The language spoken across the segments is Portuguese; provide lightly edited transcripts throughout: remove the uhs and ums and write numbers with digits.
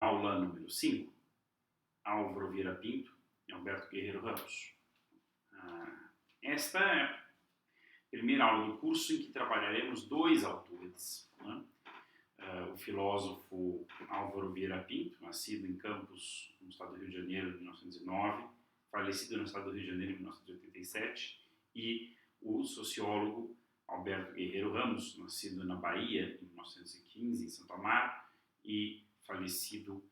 Aula número 5, Álvaro Vieira Pinto e Alberto Guerreiro Ramos. Esta é a primeira aula do curso em que trabalharemos dois autores. O filósofo Álvaro Vieira Pinto, nascido em Campos, no estado do Rio de Janeiro, em 1909, falecido no estado do Rio de Janeiro em 1987, e o sociólogo Alberto Guerreiro Ramos, nascido na Bahia em 1915, em Santo Amaro, e falecido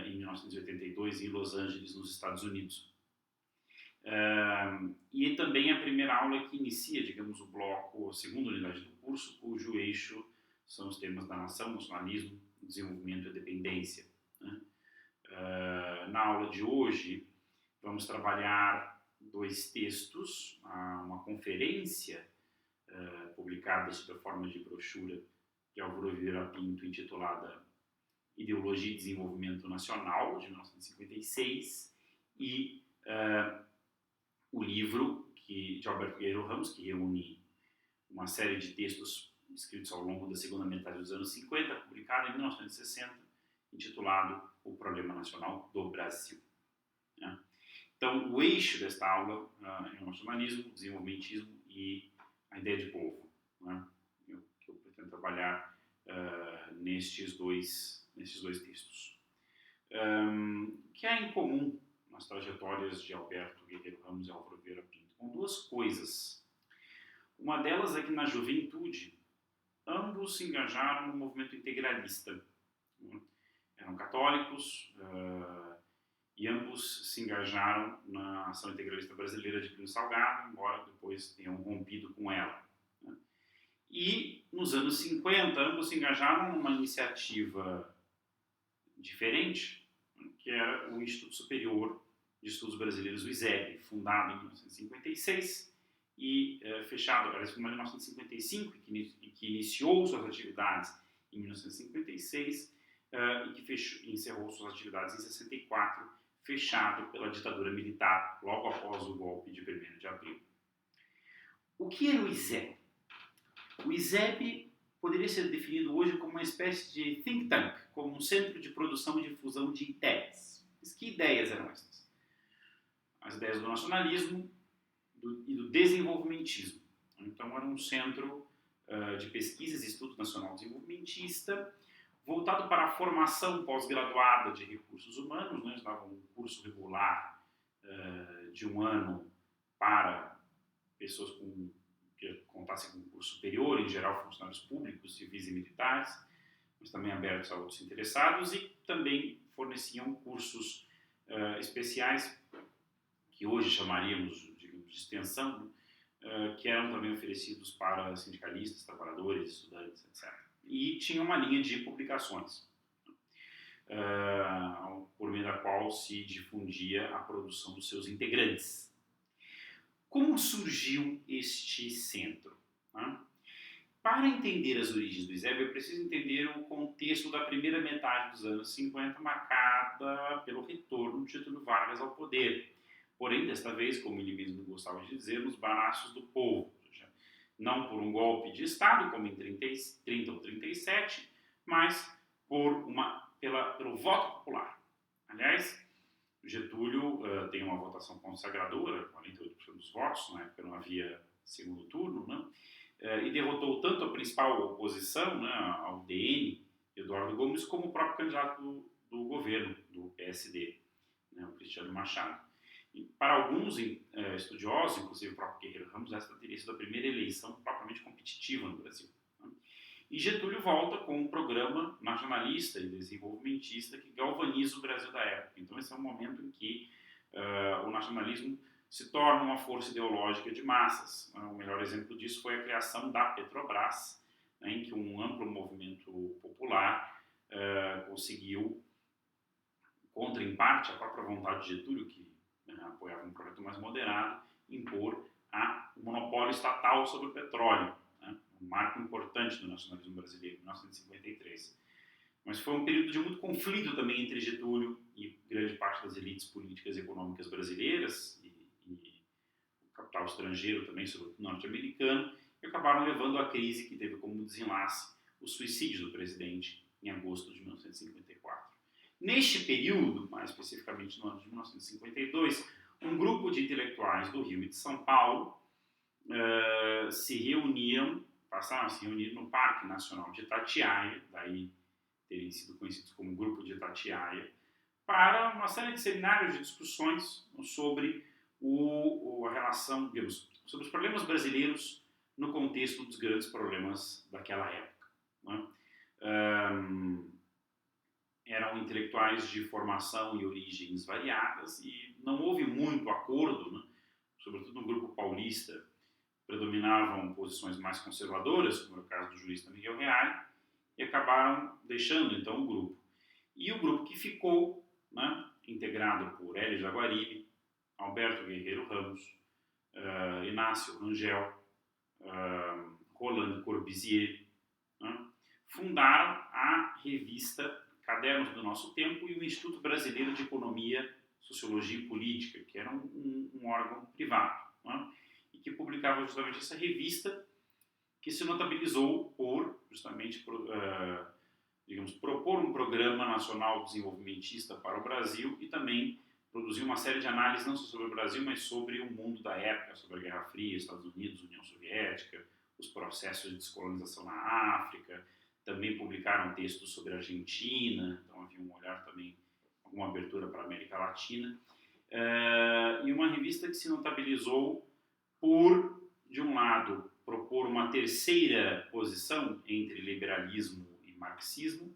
em 1982 em Los Angeles, nos Estados Unidos. E também a primeira aula que inicia, digamos, o bloco, a segunda unidade do curso, cujo eixo são os temas da nação, nacionalismo, desenvolvimento e dependência. Na aula de hoje, vamos trabalhar dois textos, uma conferência publicada sob a forma de brochura de Álvaro Vieira Pinto, intitulada Ideologia e Desenvolvimento Nacional, de 1956, e o livro de Alberto Guerreiro Ramos, que reúne uma série de textos escritos ao longo da segunda metade dos anos 50, publicado em 1960, intitulado O Problema Nacional do Brasil. Então, o eixo desta aula é o nacionalismo, o desenvolvimentismo e a ideia de povo, que eu pretendo trabalhar nestes dois textos. O que há em comum nas trajetórias de Alberto Guerreiro Ramos e Álvaro Vieira Pinto? Com duas coisas. Uma delas é que na juventude, ambos se engajaram no movimento integralista. Eram católicos e ambos se engajaram na ação integralista brasileira de Plínio Salgado, embora depois tenham rompido com ela. E nos anos 50, ambos se engajaram numa iniciativa diferente, que era o Instituto Superior de Estudos Brasileiros, o ISEB, fundado em 1956 e fechado, aliás, fundado em 1955, e que iniciou suas atividades em 1956 e que encerrou suas atividades em 64, fechado pela ditadura militar logo após o golpe de 1º de abril. O que era o ISEB? O ISEB poderia ser definido hoje como uma espécie de think tank, como um centro de produção e difusão de ideias. Mas que ideias eram essas? As ideias do nacionalismo e do desenvolvimentismo. Então, era um centro de pesquisas e estudo nacional desenvolvimentista, voltado para a formação pós-graduada de recursos humanos. Eles davam um curso regular de 1 ano para pessoas que contassem com um curso superior, em geral funcionários públicos, civis e militares, mas também abertos a outros interessados, e também forneciam cursos especiais, que hoje chamaríamos, digamos, de extensão, que eram também oferecidos para sindicalistas, trabalhadores, estudantes, etc. E tinha uma linha de publicações, por meio da qual se difundia a produção dos seus integrantes. Como surgiu este centro? Para entender as origens do ISEB, é preciso entender o contexto da primeira metade dos anos 50, marcada pelo retorno de Getúlio Vargas ao poder. Porém, desta vez, como ele mesmo gostava de dizer, nos braços do povo. Ou seja, não por um golpe de Estado, como em 30 ou 37, mas pelo voto popular. Aliás, Getúlio tem uma votação consagradora, 48% dos votos, na época não havia segundo turno, e derrotou tanto a principal oposição, ao DN, Eduardo Gomes, como o próprio candidato do governo, do PSD, o Cristiano Machado. E para alguns estudiosos, inclusive o próprio Guerreiro Ramos, esta teria sido a primeira eleição propriamente competitiva no Brasil. E Getúlio volta com um programa nacionalista e desenvolvimentista que galvaniza o Brasil da época. Então esse é um momento em que o nacionalismo se torna uma força ideológica de massas. O melhor exemplo disso foi a criação da Petrobras, em que um amplo movimento popular conseguiu, contra em parte a própria vontade de Getúlio, que apoiava um projeto mais moderado, impor o monopólio estatal sobre o petróleo. Um marco importante do nacionalismo brasileiro, em 1953. Mas foi um período de muito conflito também entre Getúlio e grande parte das elites políticas e econômicas brasileiras e o capital estrangeiro também, sobretudo norte-americano, que acabaram levando à crise que teve como desenlace o suicídio do presidente em agosto de 1954. Neste período, mais especificamente no ano de 1952, um grupo de intelectuais do Rio e de São Paulo passaram a se reunir no Parque Nacional de Itatiaia, daí terem sido conhecidos como Grupo de Itatiaia, para uma série de seminários de discussões sobre a relação, digamos, sobre os problemas brasileiros no contexto dos grandes problemas daquela época. Né? Eram intelectuais de formação e origens variadas e não houve muito acordo, né? Sobretudo no grupo paulista, predominavam posições mais conservadoras, como é o caso do jurista Miguel Reale, e acabaram deixando então o grupo. E o grupo que ficou, né, integrado por Hélio Jaguaribe, Alberto Guerreiro Ramos, Inácio Rangel, Roland Corbusier, né, fundaram a revista Cadernos do Nosso Tempo e o Instituto Brasileiro de Economia, Sociologia e Política, que era um órgão privado, né, e que publicava justamente essa revista, que se notabilizou por, justamente, digamos, propor um programa nacional desenvolvimentista para o Brasil e também produzir uma série de análises não só sobre o Brasil, mas sobre o mundo da época, sobre a Guerra Fria, Estados Unidos, União Soviética, os processos de descolonização na África. Também publicaram textos sobre a Argentina, então havia um olhar também, alguma abertura para a América Latina. E uma revista que se notabilizou por, de um lado, propor uma terceira posição entre liberalismo e marxismo,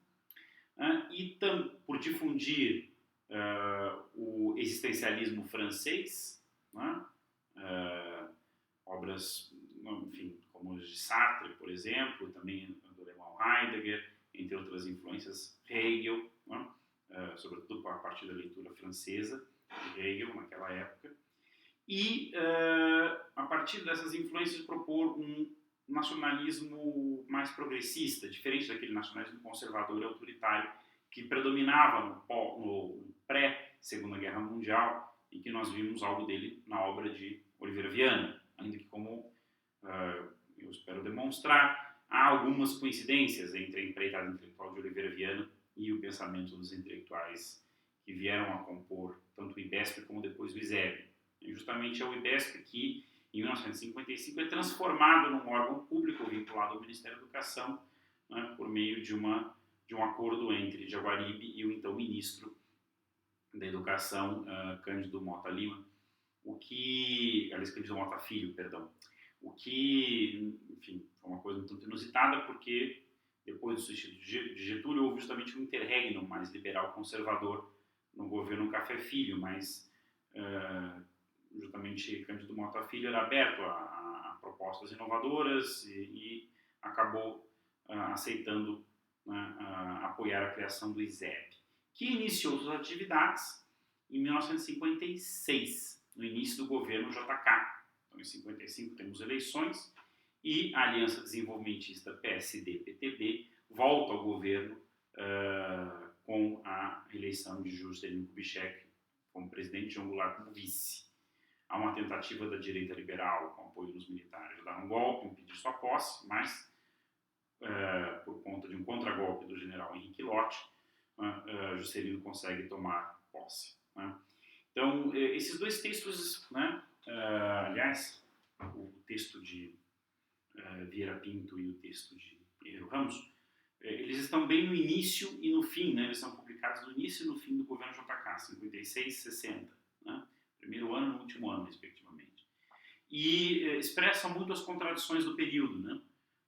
e por difundir o existencialismo francês, né? Obras, enfim, como as de Sartre, por exemplo, também do alemão Heidegger, entre outras influências, Hegel, né? Sobretudo a partir da leitura francesa de Hegel naquela época, e a partir dessas influências propor um nacionalismo mais progressista, diferente daquele nacionalismo conservador e autoritário que predominava no pré-Segunda Guerra Mundial e que nós vimos algo dele na obra de Oliveira Viana, ainda que, como eu espero demonstrar, há algumas coincidências entre a empreitada intelectual de Oliveira Viana e o pensamento dos intelectuais que vieram a compor tanto o IBESP como depois o ISEB. E justamente é o IBESP que, em 1955, é transformado num órgão público vinculado ao Ministério da Educação, né, por meio de um acordo entre Jaguaribe e o então ministro da Educação, Cândido Mota Lima, Cândido Mota Filho, perdão, o que, enfim, foi uma coisa muito inusitada, porque depois do suicídio de Getúlio houve justamente um interregno mais liberal conservador no governo Café Filho, mas justamente Cândido Mota Filho era aberto a propostas inovadoras e acabou aceitando, né, apoiar a criação do ISEB, que iniciou suas atividades em 1956, no início do governo JK. Então, em 55 temos eleições e a Aliança Desenvolvimentista PSD-PTB volta ao governo com a eleição de Juscelino Kubitschek como presidente e João Goulart como vice. Há uma tentativa da direita liberal, com apoio dos militares, de dar um golpe, impedir sua posse, mas por conta de um contragolpe do general Henrique Lott, Juscelino consegue tomar posse. Né? Então, esses dois textos, né, aliás, o texto de Vieira Pinto e o texto de Guerreiro Ramos, eles estão bem no início e no fim, né? Eles são publicados no início e no fim do governo JK, 56 e 60, né? Primeiro ano e no último ano, respectivamente. E expressam muito as contradições do período, né?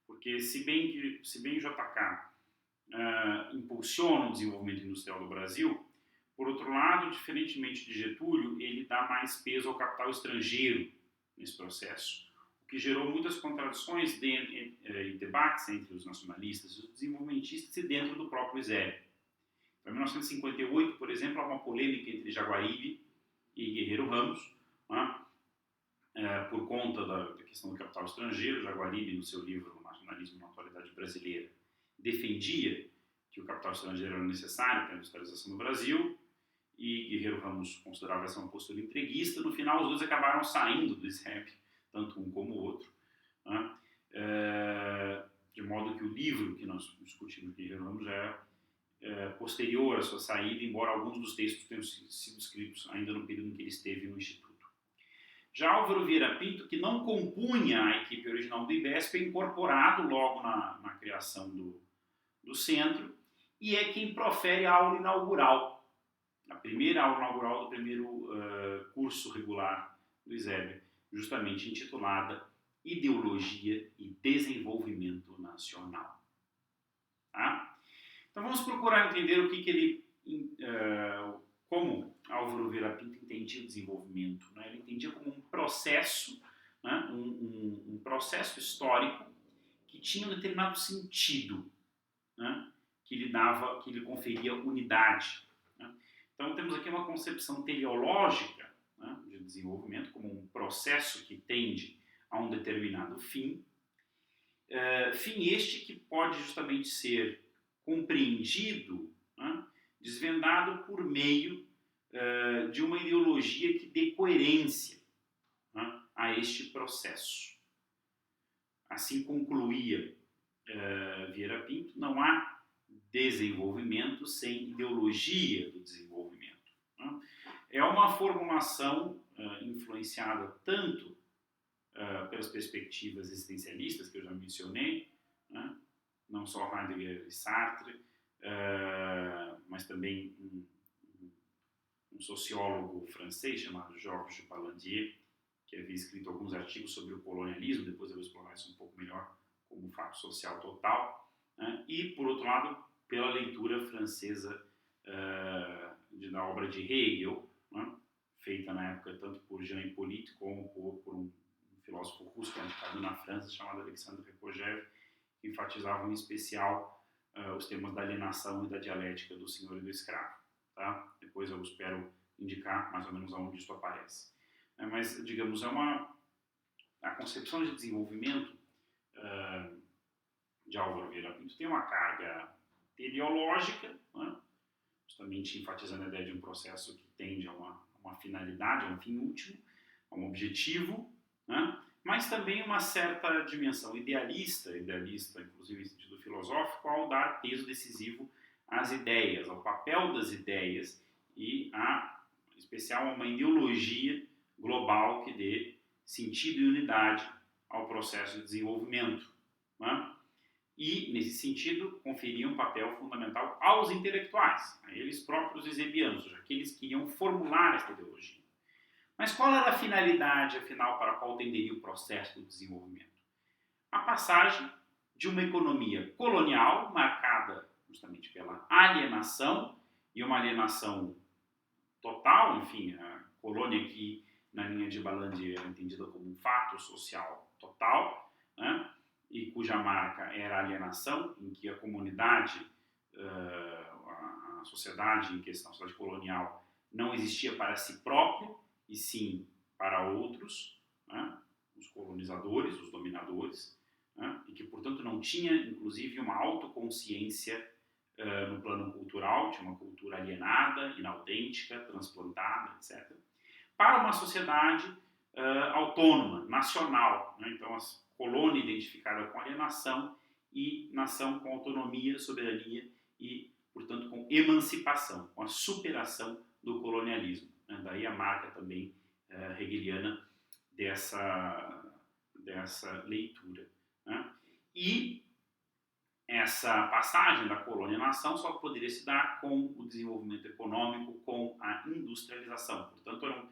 Porque se bem o JK impulsiona o desenvolvimento industrial do Brasil, por outro lado, diferentemente de Getúlio, ele dá mais peso ao capital estrangeiro nesse processo, o que gerou muitas contradições e debates entre os nacionalistas e os desenvolvimentistas e dentro do próprio ISEB. Em 1958, por exemplo, há uma polêmica entre Jaguaribe e Guerreiro Ramos, né, por conta da questão do capital estrangeiro. Jaguaribe, no seu livro Nacionalismo na Atualidade Brasileira, defendia que o capital estrangeiro era necessário para a industrialização do Brasil, e Guerreiro Ramos considerava essa uma postura entreguista. No final, os dois acabaram saindo do ISEB, tanto um como o outro, né? De modo que o livro que nós discutimos de Guerreiro Ramos posterior à sua saída, embora alguns dos textos tenham sido escritos ainda no período em que ele esteve no Instituto. Já Álvaro Vieira Pinto, que não compunha a equipe original do IBESP, é incorporado logo na criação do centro e é quem profere a aula inaugural, a primeira aula inaugural do primeiro curso regular do ISEB, justamente intitulada Ideologia e Desenvolvimento Nacional. Tá? Então vamos procurar entender o que ele, como Álvaro Vieira Pinto entendia o desenvolvimento. Né? Ele entendia como um processo, né? um processo histórico que tinha um determinado sentido, né? que lhe conferia unidade. Né? Então temos aqui uma concepção teleológica, né? de desenvolvimento como um processo que tende a um determinado fim, fim este que pode justamente ser compreendido, né? desvendado por meio de uma ideologia que dê coerência, né? a este processo. Assim concluía Vieira Pinto, não há desenvolvimento sem ideologia do desenvolvimento. Né? É uma formulação influenciada tanto pelas perspectivas existencialistas que eu já mencionei, né? Não só Heidegger e Sartre, mas também um sociólogo francês chamado Georges Balandier, que havia escrito alguns artigos sobre o colonialismo, depois eu vou explorar isso um pouco melhor como fato social total, né? E, por outro lado, pela leitura francesa da obra de Hegel, né? Feita na época tanto por Jean Hippolyte como por um filósofo russo radicado na França, chamado Alexandre Kojève, que enfatizava em especial os temas da alienação e da dialética do senhor e do escravo. Tá? Depois eu espero indicar mais ou menos aonde isso aparece. Mas, digamos, a concepção de desenvolvimento de Álvaro Vieira Pinto tem uma carga teleológica, né? Justamente enfatizando a ideia de um processo que tende a uma finalidade, a um fim último, a um objetivo, né? Mas também uma certa dimensão idealista inclusive em sentido filosófico, ao dar peso decisivo às ideias, ao papel das ideias e, em especial, a uma ideologia global que dê sentido e unidade ao processo de desenvolvimento. Né? E, nesse sentido, conferiam um papel fundamental aos intelectuais, a eles próprios esebianos, já que eles queriam formular esta ideologia. Mas qual era a finalidade, afinal, para a qual tenderia o processo do desenvolvimento? A passagem de uma economia colonial, marcada justamente pela alienação, e uma alienação total, enfim, a colônia que, na linha de Balandier, era entendida como um fato social total, né? E cuja marca era a alienação, em que a comunidade, a sociedade em questão, a sociedade colonial, não existia para si própria, e sim para outros, né? Os colonizadores, os dominadores, né? E que, portanto, não tinha, inclusive, uma autoconsciência no plano cultural, tinha uma cultura alienada, inautêntica, transplantada, etc., para uma sociedade autônoma, nacional, né? Então, a colônia identificada com alienação e nação com autonomia, soberania e, portanto, com emancipação, com a superação do colonialismo. Né? Daí a marca também hegeliana dessa leitura. Né? E essa passagem da colônia à nação só poderia se dar com o desenvolvimento econômico, com a industrialização. Portanto,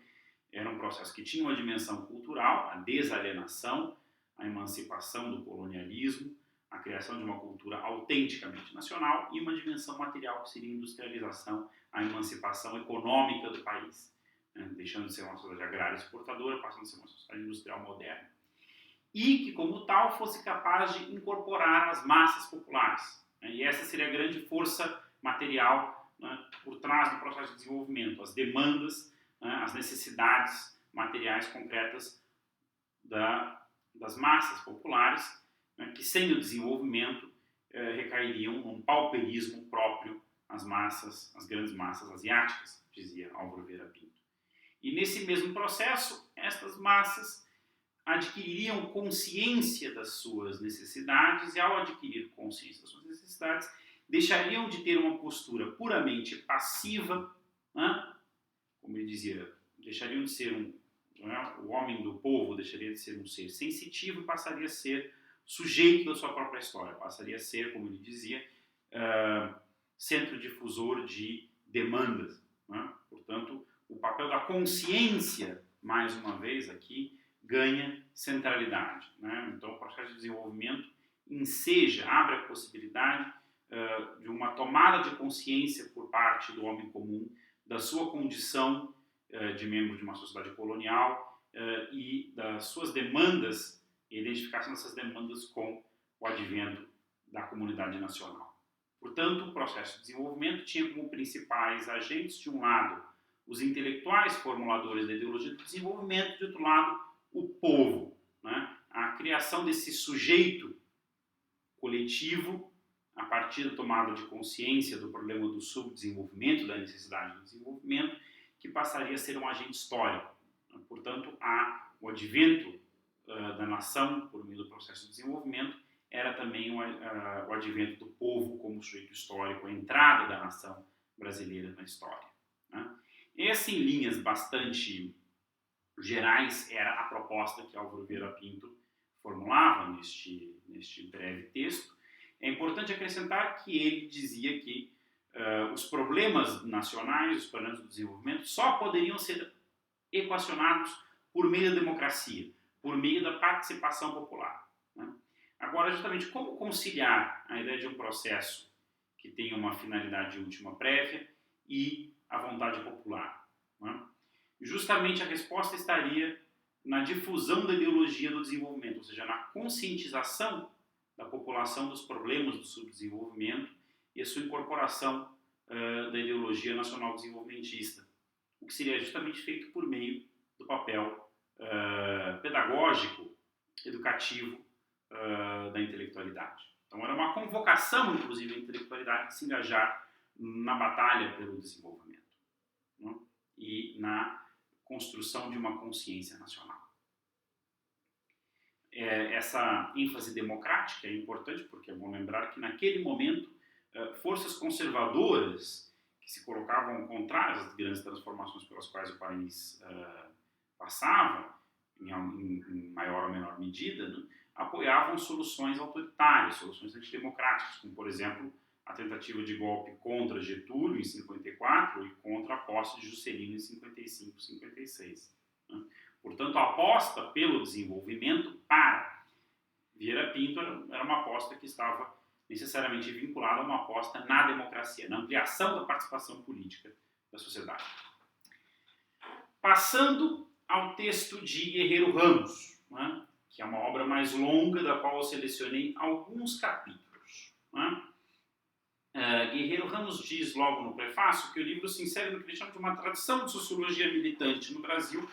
era um processo que tinha uma dimensão cultural, a desalienação, a emancipação do colonialismo, a criação de uma cultura autenticamente nacional e uma dimensão material que seria a industrialização, a emancipação econômica do país, né? Deixando de ser uma sociedade agrária exportadora, passando a ser uma sociedade industrial moderna. E que, como tal, fosse capaz de incorporar as massas populares. Né? E essa seria a grande força material, né, por trás do processo de desenvolvimento, as demandas, né, as necessidades materiais concretas das massas populares, né, que sem o desenvolvimento recairiam num pauperismo próprio às massas, às grandes massas asiáticas, dizia Álvaro Vieira Pinto. E nesse mesmo processo, estas massas adquiririam consciência das suas necessidades e, ao adquirir consciência das suas necessidades, deixariam de ter uma postura puramente passiva, né? Como ele dizia, deixariam de ser o homem do povo deixaria de ser um ser sensitivo e passaria a ser sujeito da sua própria história, passaria a ser, como ele dizia, centro difusor de demandas, né? Portanto, o papel da consciência, mais uma vez aqui, ganha centralidade, né? Então, o processo de desenvolvimento enseja, abre a possibilidade de uma tomada de consciência por parte do homem comum da sua condição de membro de uma sociedade colonial e das suas demandas, e a identificação dessas demandas com o advento da comunidade nacional. Portanto, o processo de desenvolvimento tinha como principais agentes, de um lado, os intelectuais formuladores da ideologia do desenvolvimento, de outro lado, o povo, né? A criação desse sujeito coletivo a partir da tomada de consciência do problema do subdesenvolvimento, da necessidade do desenvolvimento, que passaria a ser um agente histórico. Portanto, o advento da nação por meio do processo de desenvolvimento era também o advento do povo como sujeito histórico, a entrada da nação brasileira na história, né? Essa, em linhas bastante gerais, era a proposta que Álvaro Vieira Pinto formulava neste breve texto. É importante acrescentar que ele dizia que os problemas nacionais, os problemas do desenvolvimento, só poderiam ser equacionados por meio da democracia, por meio da participação popular, né? Agora, justamente, como conciliar a ideia de um processo que tenha uma finalidade última prévia e a vontade popular, né? Justamente a resposta estaria na difusão da ideologia do desenvolvimento, ou seja, na conscientização da população dos problemas do subdesenvolvimento e a sua incorporação da ideologia nacional desenvolvimentista, o que seria justamente feito por meio do papel pedagógico, educativo da intelectualidade. Então era uma convocação, inclusive, à intelectualidade de se engajar na batalha pelo desenvolvimento, né? E na construção de uma consciência nacional. Essa ênfase democrática é importante porque é bom lembrar que naquele momento forças conservadoras que se colocavam contrárias às grandes transformações pelas quais o país passava, em maior ou menor medida, né, apoiavam soluções autoritárias, soluções antidemocráticas, como, por exemplo, a tentativa de golpe contra Getúlio em 54 e contra a posse de Juscelino em 55, 56. Né? Portanto, a aposta pelo desenvolvimento para Vieira Pinto era uma aposta que estava necessariamente vinculada a uma aposta na democracia, na ampliação da participação política da sociedade. Passando ao texto de Guerreiro Ramos, né, que é uma obra mais longa, da qual eu selecionei alguns capítulos, né? Guerreiro Ramos diz logo no prefácio que o livro se insere no que ele chama de uma tradição de sociologia militante no Brasil,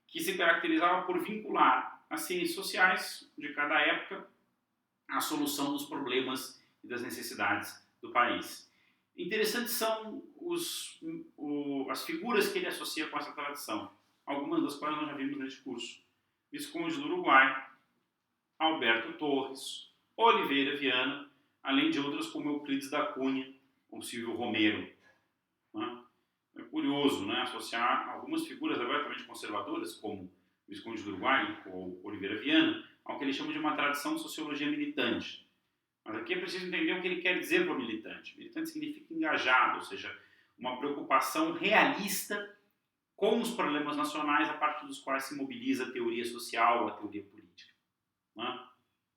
que se caracterizava por vincular as ciências sociais de cada época à solução dos problemas e das necessidades do país. Interessantes são as figuras que ele associa com essa tradição, algumas das quais nós já vimos neste curso. Visconde do Uruguai, Alberto Torres, Oliveira Viana, além de outras como Euclides da Cunha ou Silvio Romero, né? É curioso, né, associar algumas figuras abertamente conservadoras, como Visconde do Uruguai ou Oliveira Viana, ao que ele chama de uma tradição de sociologia militante. Mas aqui é preciso entender o que ele quer dizer para o militante. Militante significa engajado, ou seja, uma preocupação realista com os problemas nacionais a partir dos quais se mobiliza a teoria social ou a teoria política, né?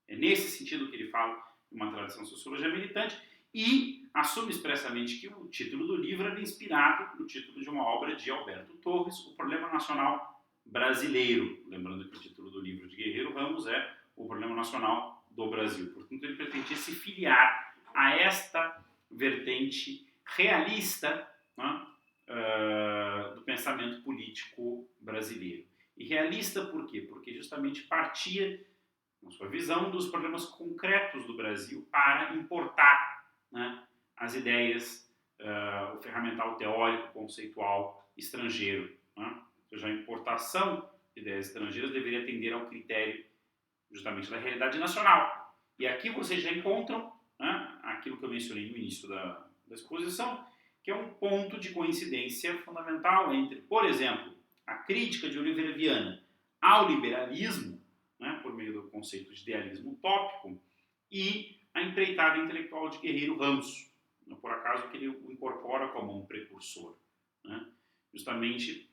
É nesse sentido que ele fala de uma tradição de sociologia militante e assume expressamente que o título do livro era inspirado no título de uma obra de Alberto Torres, O Problema Nacional Brasileiro. Lembrando que o título do livro de Guerreiro Ramos é O Problema Nacional do Brasil. Portanto, ele pretendia se filiar a esta vertente realista, né, do pensamento político brasileiro. E realista por quê? Porque justamente partia, na sua visão, dos problemas concretos do Brasil para importar, né, as ideias, o ferramental teórico, conceitual estrangeiro, né? Ou seja, a importação de ideias estrangeiras deveria atender ao critério justamente da realidade nacional. E aqui vocês já encontram, né, aquilo que eu mencionei no início da exposição, que é um ponto de coincidência fundamental entre, por exemplo, a crítica de Oliveira Viana ao liberalismo, né, por meio do conceito de idealismo utópico, e a empreitada intelectual de Guerreiro Ramos, não por acaso que ele o incorpora como um precursor, né, justamente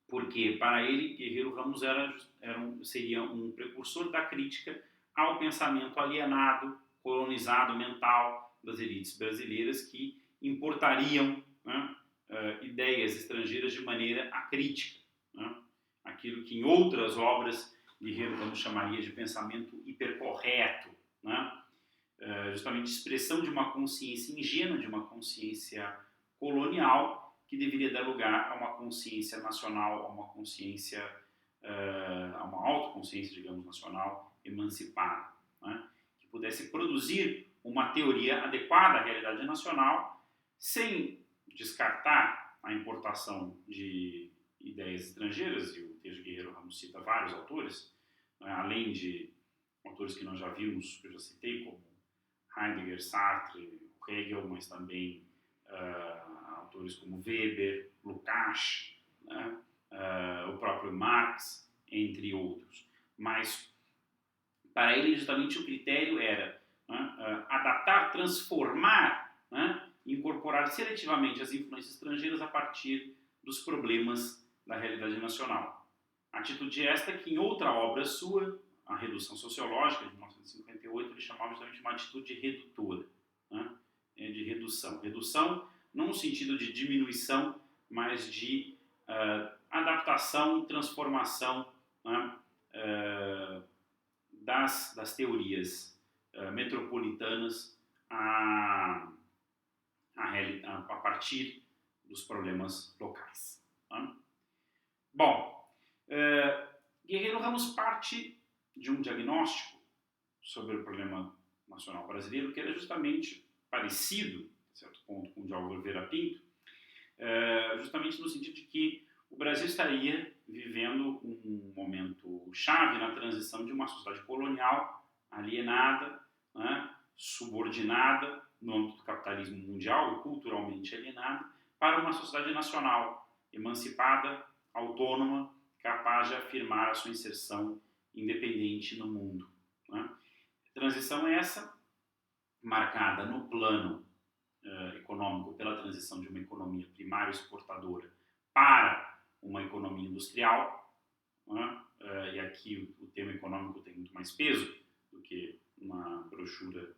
porque para ele Guerreiro Ramos seria um precursor da crítica ao pensamento alienado, colonizado mental das elites brasileiras que importariam, né, ideias estrangeiras de maneira acrítica, né, aquilo que em outras obras Guerreiro Ramos chamaria de pensamento hipercorreto, né, justamente expressão de uma consciência ingênua, de uma consciência colonial, que deveria dar lugar a uma consciência nacional, a uma consciência, a uma autoconsciência, digamos, nacional, emancipada, né? Que pudesse produzir uma teoria adequada à realidade nacional, sem descartar a importação de ideias estrangeiras, e o texto de Guerreiro Ramos cita vários autores, né? Além de autores que nós já vimos, que eu já citei, como Heidegger, Sartre, Hegel, mas também autores como Weber, Lukács, né, o próprio Marx, entre outros. Mas para ele justamente o critério era, né, adaptar, transformar, né, incorporar seletivamente as influências estrangeiras a partir dos problemas da realidade nacional. Atitude esta que em outra obra sua, A Redução Sociológica, de 1958, ele chamava justamente de uma atitude redutora, né, de redução. Redução não no sentido de diminuição, mas de adaptação, transformação, né, das teorias metropolitanas a partir dos problemas locais. Né? Bom, Guerreiro Ramos parte de um diagnóstico sobre o problema nacional brasileiro que era justamente parecido, a certo ponto, com o de Oliveira Pinto, justamente no sentido de que o Brasil estaria vivendo um momento chave na transição de uma sociedade colonial alienada, né, subordinada no âmbito do capitalismo mundial e culturalmente alienada, para uma sociedade nacional, emancipada, autônoma, capaz de afirmar a sua inserção independente no mundo. Né? Transição essa marcada no plano econômico pela transição de uma economia primária exportadora para uma economia industrial, né? E aqui o tema econômico tem muito mais peso do que uma brochura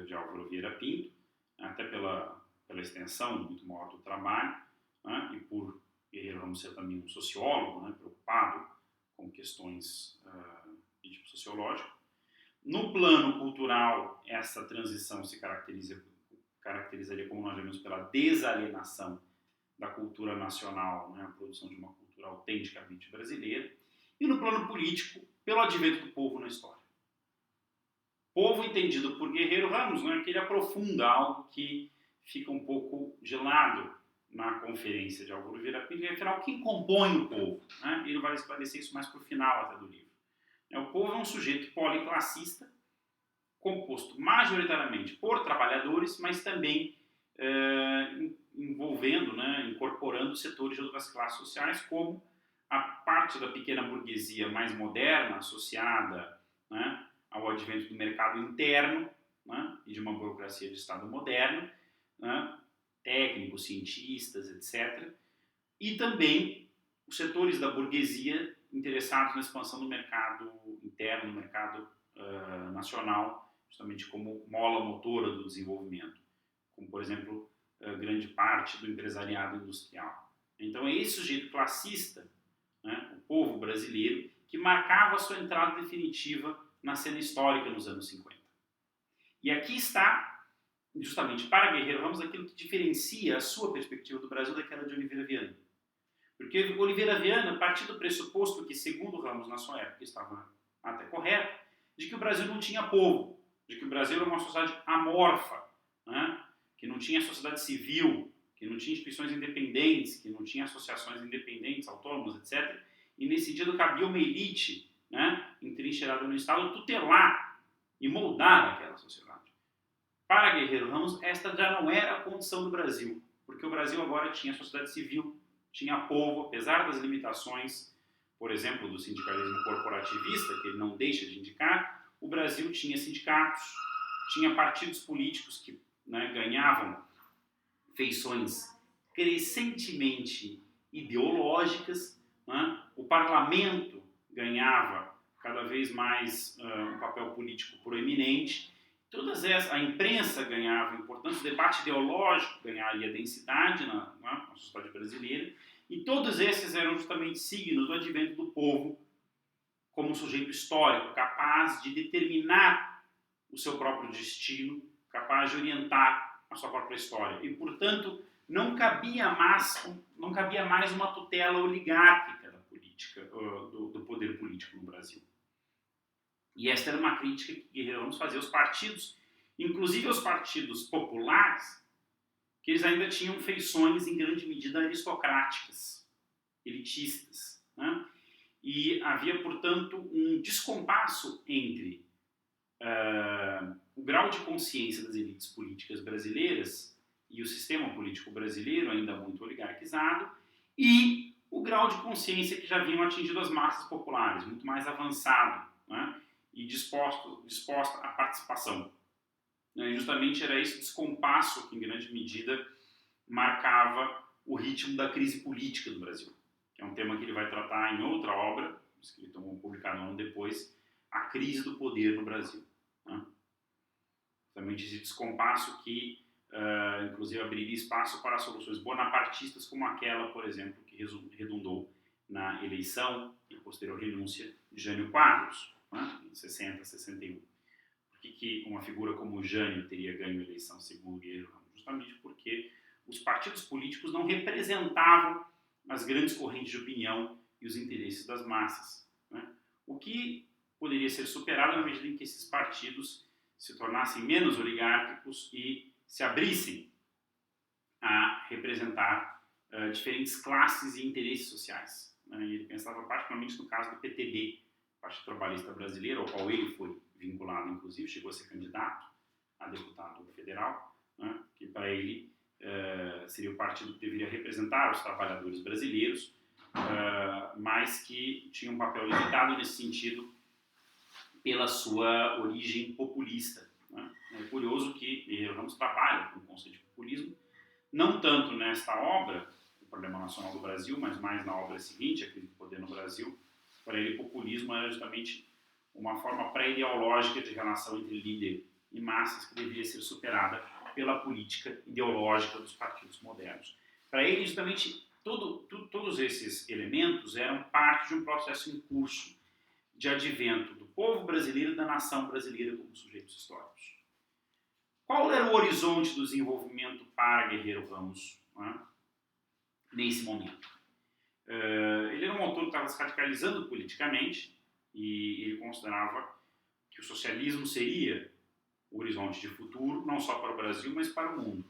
de Álvaro Vieira Pinto, até pela extensão muito maior do trabalho, né? E por Guerreiro Ramos ser também um sociólogo, né? Preocupado com questões de tipo sociológico. No plano cultural, essa transição se caracterizaria, como nós vemos, pela desalienação da cultura nacional, né, a produção de uma cultura autenticamente brasileira, e no plano político, pelo advento do povo na história. Povo entendido por Guerreiro Ramos, né, que ele aprofunda algo que fica um pouco de lado na conferência de Álvaro Vieira Pinto, e afinal, quem compõe o povo? Né? Ele vai esclarecer isso mais para o final até do livro. O povo é um sujeito policlassista, composto majoritariamente por trabalhadores, mas também envolvendo, né, incorporando setores de outras classes sociais, como a parte da pequena burguesia mais moderna, associada, né, ao advento do mercado interno, né, e de uma burocracia de Estado moderna, né, técnicos, cientistas, etc. E também os setores da burguesia interessados na expansão do mercado interno, do mercado nacional, justamente como mola motora do desenvolvimento, como, por exemplo, grande parte do empresariado industrial. Então, é esse sujeito classista, né, o povo brasileiro, que marcava a sua entrada definitiva na cena histórica nos anos 50. E aqui está, justamente para Guerreiro Ramos, aquilo que diferencia a sua perspectiva do Brasil daquela de Oliveira Viana. Porque Oliveira Viana partiu do pressuposto que, segundo Ramos, na sua época, estava até correto, de que o Brasil não tinha povo, de que o Brasil era uma sociedade amorfa, né? Que não tinha sociedade civil, que não tinha instituições independentes, que não tinha associações independentes, autônomas, etc. E nesse sentido cabia uma elite, né, entrincheirada no Estado, tutelar e moldar aquela sociedade. Para Guerreiro Ramos, esta já não era a condição do Brasil, porque o Brasil agora tinha sociedade civil, tinha povo, apesar das limitações, por exemplo, do sindicalismo corporativista, que ele não deixa de indicar, o Brasil tinha sindicatos, tinha partidos políticos que, né, ganhavam feições crescentemente ideológicas, né? O parlamento ganhava cada vez mais um papel político proeminente, a imprensa ganhava importância, o debate ideológico ganharia densidade na sociedade brasileira, e todos esses eram justamente signos do advento do povo como um sujeito histórico, capaz de determinar o seu próprio destino, capaz de orientar a sua própria história. E, portanto, não cabia mais uma tutela oligárquica da política, do poder político no Brasil. E esta era uma crítica que Guerreiro Ramos fazia aos partidos, inclusive aos partidos populares, que eles ainda tinham feições em grande medida aristocráticas, elitistas, né? E havia, portanto, um descompasso entre o grau de consciência das elites políticas brasileiras e o sistema político brasileiro, ainda muito oligarquizado, e o grau de consciência que já haviam atingido as massas populares, muito mais avançado, né? E disposta à participação. E justamente era esse descompasso que, em grande medida, marcava o ritmo da crise política do Brasil, que é um tema que ele vai tratar em outra obra, escrita publicada um ano depois, A Crise do Poder no Brasil. Né? Justamente esse descompasso que, inclusive, abriria espaço para soluções bonapartistas, como aquela, por exemplo, que redundou na eleição e posterior renúncia de Jânio Quadros, né, em 60, 61. Por que uma figura como o Jânio teria ganho a eleição segundo Guerreiro Ramos? Justamente porque os partidos políticos não representavam as grandes correntes de opinião e os interesses das massas, né? O que poderia ser superado na medida em que esses partidos se tornassem menos oligárquicos e se abrissem a representar diferentes classes e interesses sociais. Né? E ele pensava particularmente no caso do PTB, Partido Trabalhista Brasileiro, ao qual ele foi vinculado, inclusive, chegou a ser candidato a deputado federal, né? Que para ele seria o partido que deveria representar os trabalhadores brasileiros, mas que tinha um papel limitado nesse sentido pela sua origem populista. Né? É curioso que Guerreiro Ramos trabalha com o conceito de populismo, não tanto nesta obra, O Problema Nacional do Brasil, mas mais na obra seguinte, A Crise do Poder no Brasil. Para ele, populismo era justamente uma forma pré-ideológica de relação entre líder e massas que deveria ser superada pela política ideológica dos partidos modernos. Para ele, justamente, todos esses elementos eram parte de um processo em curso de advento do povo brasileiro e da nação brasileira como sujeitos históricos. Qual era o horizonte do desenvolvimento para Guerreiro Ramos, né, nesse momento? Ele era um autor que estava se radicalizando politicamente e ele considerava que o socialismo seria o horizonte de futuro, não só para o Brasil, mas para o mundo.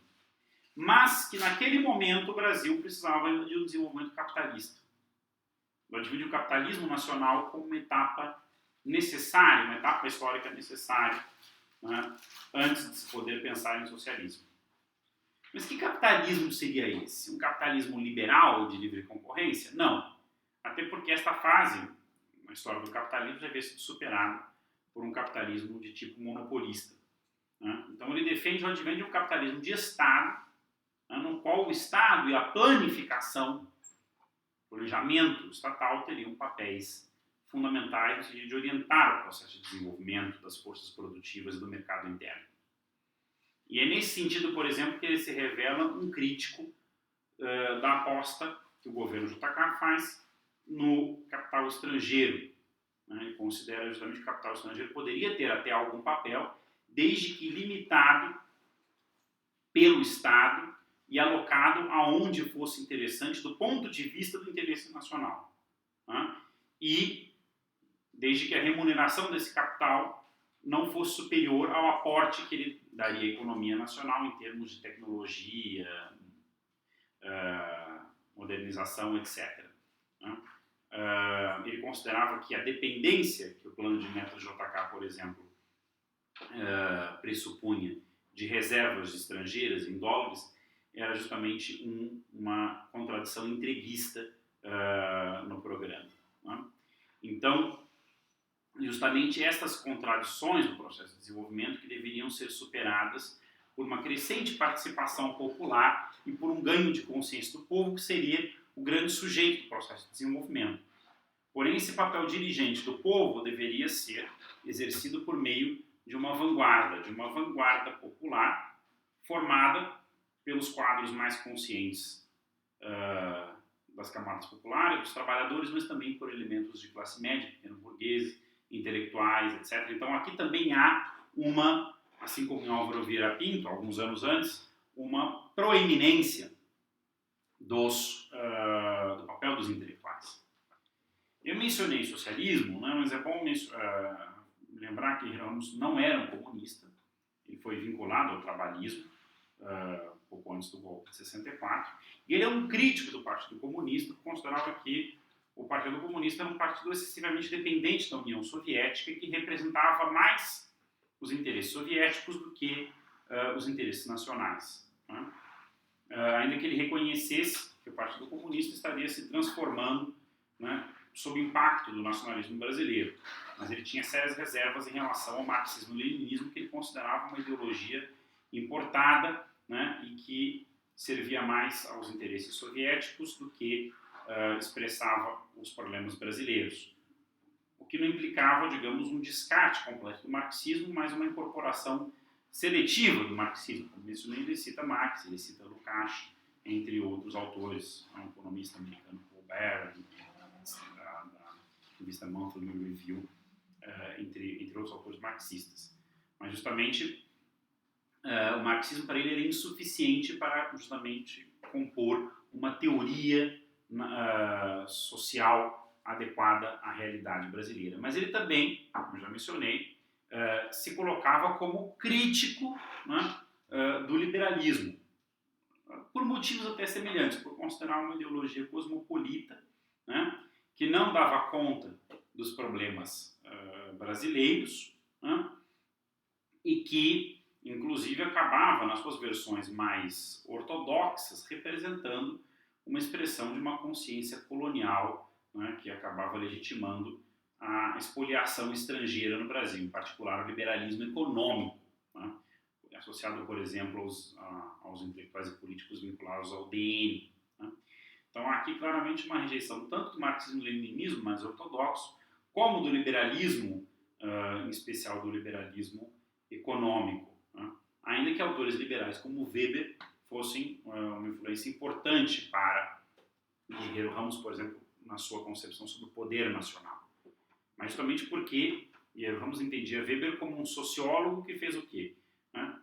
Mas que naquele momento o Brasil precisava de um desenvolvimento capitalista. O advento do capitalismo nacional como uma etapa necessária, uma etapa histórica necessária, né, antes de se poder pensar em socialismo. Mas que capitalismo seria esse? Um capitalismo liberal de livre concorrência? Não. Até porque esta fase, na história do capitalismo, já havia sido superada por um capitalismo de tipo monopolista. Né? Então ele defende o advento de um capitalismo de Estado, né, no qual o Estado e a planificação, o planejamento estatal teriam papéis fundamentais no sentido de orientar o processo de desenvolvimento das forças produtivas e do mercado interno. E é nesse sentido, por exemplo, que ele se revela um crítico da aposta que o governo JK faz no capital estrangeiro. Né? Ele considera justamente que o capital estrangeiro poderia ter até algum papel, desde que limitado pelo Estado e alocado aonde fosse interessante do ponto de vista do interesse nacional. Né? E desde que a remuneração desse capital não fosse superior ao aporte que ele daria à economia nacional em termos de tecnologia, modernização, etc. Ele considerava que a dependência que o plano de metas JK, por exemplo, pressupunha de reservas estrangeiras em dólares era justamente uma contradição entreguista no programa. Né? Então, justamente estas contradições do processo de desenvolvimento que deveriam ser superadas por uma crescente participação popular e por um ganho de consciência do povo, que seria o grande sujeito do processo de desenvolvimento. Porém, esse papel dirigente do povo deveria ser exercido por meio de uma vanguarda popular formada pelos quadros mais conscientes das camadas populares, dos trabalhadores, mas também por elementos de classe média, pequeno burgueses, intelectuais, etc. Então, aqui também há assim como em Álvaro Vieira Pinto, alguns anos antes, uma proeminência do papel dos intelectuais. Eu mencionei socialismo, né, mas é bom lembrar que Ramos não era um comunista, ele foi vinculado ao trabalhismo, pouco antes do golpe de 64, e ele é um crítico do Partido Comunista, que considerava que o Partido Comunista era um partido excessivamente dependente da União Soviética, que representava mais os interesses soviéticos do que os interesses nacionais. Né? Ainda que ele reconhecesse que o Partido Comunista estaria se transformando, né, sob o impacto do nacionalismo brasileiro, mas ele tinha sérias reservas em relação ao marxismo-leninismo, que ele considerava uma ideologia importada, né, e que servia mais aos interesses soviéticos do que expressava os problemas brasileiros. O que não implicava, digamos, um descarte completo do marxismo, mas uma incorporação seletiva do marxismo. Como mencionei, ele cita Marx, ele cita Lukács, entre outros autores, um economista americano, Paul Barron, da revista Monthly Review, entre outros autores marxistas. Mas justamente o marxismo para ele era insuficiente para justamente compor uma teoria social adequada à realidade brasileira. Mas ele também, como eu já mencionei, se colocava como crítico, né, do liberalismo, por motivos até semelhantes, por considerar uma ideologia cosmopolita, né, que não dava conta dos problemas brasileiros, né, e que, inclusive, acabava, nas suas versões mais ortodoxas, representando uma expressão de uma consciência colonial, né, que acabava legitimando a expoliação estrangeira no Brasil, em particular o liberalismo econômico, né, associado, por exemplo, aos intelectuais e políticos vinculados ao DN. Né. Então, há aqui claramente uma rejeição tanto do marxismo-leninismo mais ortodoxo, como do liberalismo, em especial do liberalismo econômico. Né. Ainda que autores liberais como Weber fossem uma influência importante para Guerreiro Ramos, por exemplo, na sua concepção sobre o poder nacional. Mas justamente porque Guerreiro Ramos entendia Weber como um sociólogo que fez o quê? Né?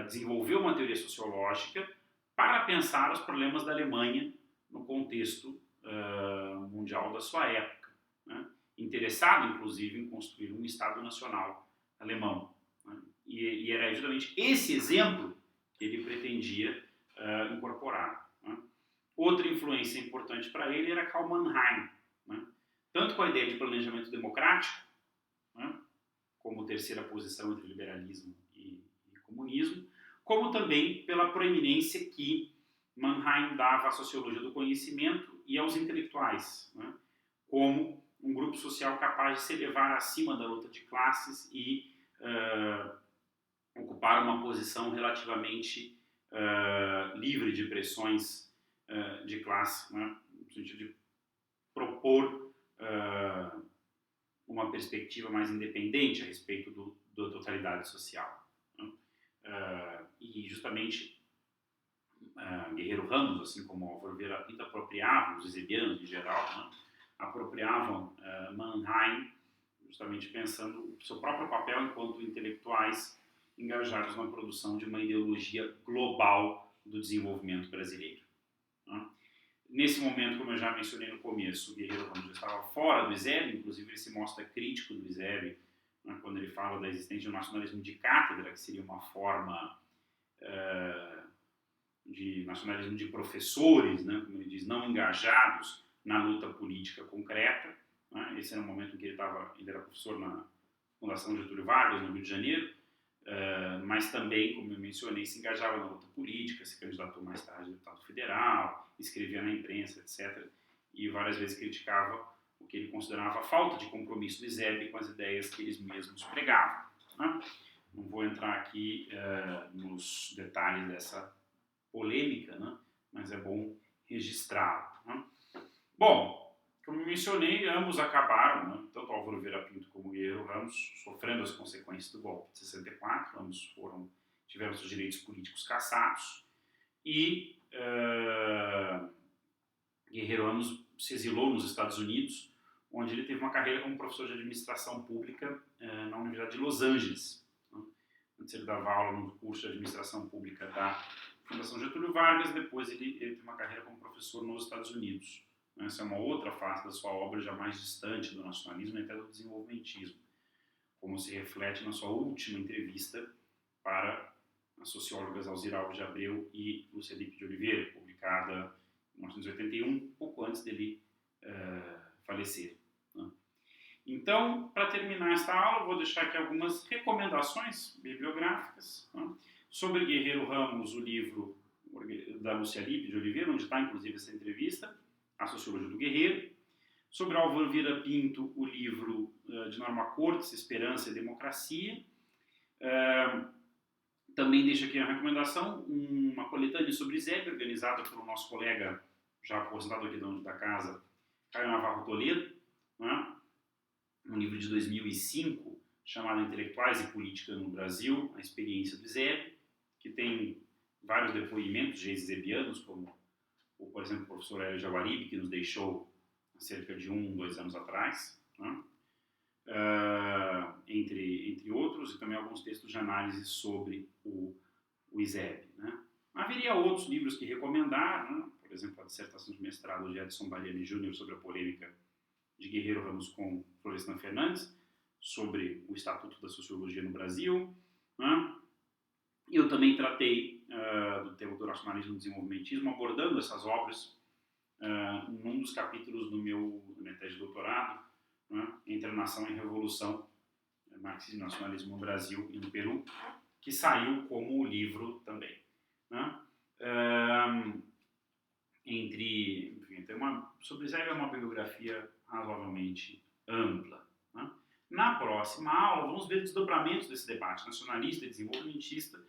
Desenvolveu uma teoria sociológica para pensar os problemas da Alemanha no contexto mundial da sua época. Né? Interessado, inclusive, em construir um Estado nacional alemão. Né? E era justamente esse exemplo que ele pretendia incorporar. Né? Outra influência importante para ele era Karl Mannheim, né? Tanto com a ideia de planejamento democrático, né, como terceira posição entre liberalismo e comunismo, como também pela proeminência que Mannheim dava à sociologia do conhecimento e aos intelectuais, né, como um grupo social capaz de se elevar acima da luta de classes e ocupar uma posição relativamente livre de pressões de classe, né, no sentido de propor uma perspectiva mais independente a respeito da totalidade social. Né? E justamente Guerreiro Ramos, assim como Álvaro Vieira Pinto, apropriavam, os esebianos em geral, né, apropriavam Mannheim, justamente pensando o seu próprio papel enquanto intelectuais engajados na produção de uma ideologia global do desenvolvimento brasileiro. Né? Nesse momento, como eu já mencionei no começo, o Guerreiro Ramos já estava fora do ISEB, inclusive ele se mostra crítico do ISEB, né, quando ele fala da existência de um nacionalismo de cátedra, que seria uma forma de nacionalismo de professores, né, como ele diz, não engajados na luta política concreta. Né. Esse era o momento em que ele era professor na Fundação Getúlio Vargas, no Rio de Janeiro, mas também, como eu mencionei, se engajava na luta política, se candidatou mais tarde a deputado federal, escrevia na imprensa, etc. E várias vezes criticava o que ele considerava a falta de compromisso do ISEB com as ideias que eles mesmos pregavam, né? Não vou entrar aqui nos detalhes dessa polêmica, né? Mas é bom registrar, né? Bom, como eu mencionei, ambos acabaram, né? Tanto Álvaro Vieira Pinto como Guerreiro Ramos, sofrendo as consequências do golpe de 64, ambos tiveram seus direitos políticos cassados, e Guerreiro Ramos se exilou nos Estados Unidos, onde ele teve uma carreira como professor de administração pública na Universidade de Los Angeles. Né? Antes ele dava aula no curso de administração pública da Fundação Getúlio Vargas, depois ele teve uma carreira como professor nos Estados Unidos. Essa é uma outra face da sua obra, já mais distante do nacionalismo e até do desenvolvimentismo, como se reflete na sua última entrevista para as sociólogas Alzira Alves de Abreu e Lúcia Lippe de Oliveira, publicada em 1981, pouco antes dele falecer. Né? Então, para terminar esta aula, vou deixar aqui algumas recomendações bibliográficas, né? Sobre Guerreiro Ramos, o livro da Lúcia Lippe de Oliveira, onde está inclusive essa entrevista, A Sociologia do Guerreiro. Sobre Álvaro Vieira Pinto, o livro de Norma Cortes, Esperança e Democracia. Também deixo aqui a recomendação, uma coletânea sobre ISEB, organizada pelo nosso colega, já aposentado aqui da casa, Caio Navarro Toledo, né? Um livro de 2005, chamado Intelectuais e Política no Brasil, a experiência do ISEB, que tem vários depoimentos de ex-isebianos, como, por exemplo, o professor Hélio Jaguaribe, que nos deixou há cerca de 2 anos atrás, né? Entre outros, e também alguns textos de análise sobre o ISEB. Né? Haveria outros livros que recomendar, né? Por exemplo, a dissertação de mestrado de Edson Baliani Júnior sobre a polêmica de Guerreiro Ramos com Florestan Fernandes, sobre o Estatuto da Sociologia no Brasil. Né? Eu também tratei do tema do nacionalismo e desenvolvimentismo, abordando essas obras num dos capítulos da minha tese de doutorado, né? Entre a Nação e a Revolução, Marxismo e Nacionalismo no Brasil e no Peru, que saiu como livro também. Né? Sobre Zé é uma bibliografia razoavelmente ampla. Né? Na próxima aula, vamos ver desdobramentos desse debate nacionalista e desenvolvimentista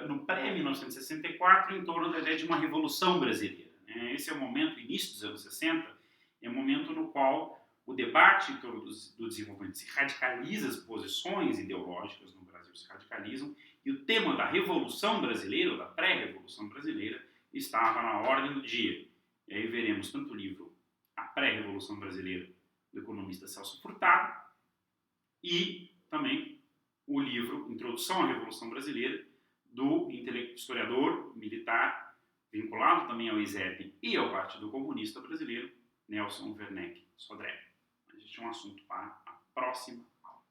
no pré-1964, em torno da ideia de uma revolução brasileira. Né? Esse é o momento, início dos anos 60, é o momento no qual o debate em torno do desenvolvimento se radicaliza, as posições ideológicas no Brasil se radicalizam, e o tema da Revolução Brasileira, ou da pré-Revolução Brasileira, estava na ordem do dia. E aí veremos tanto o livro A Pré-Revolução Brasileira, do economista Celso Furtado, e também o livro Introdução à Revolução Brasileira, do historiador militar, vinculado também ao ISEB e ao Partido Comunista Brasileiro, Nelson Werneck Sodré. A gente tem um assunto para a próxima aula.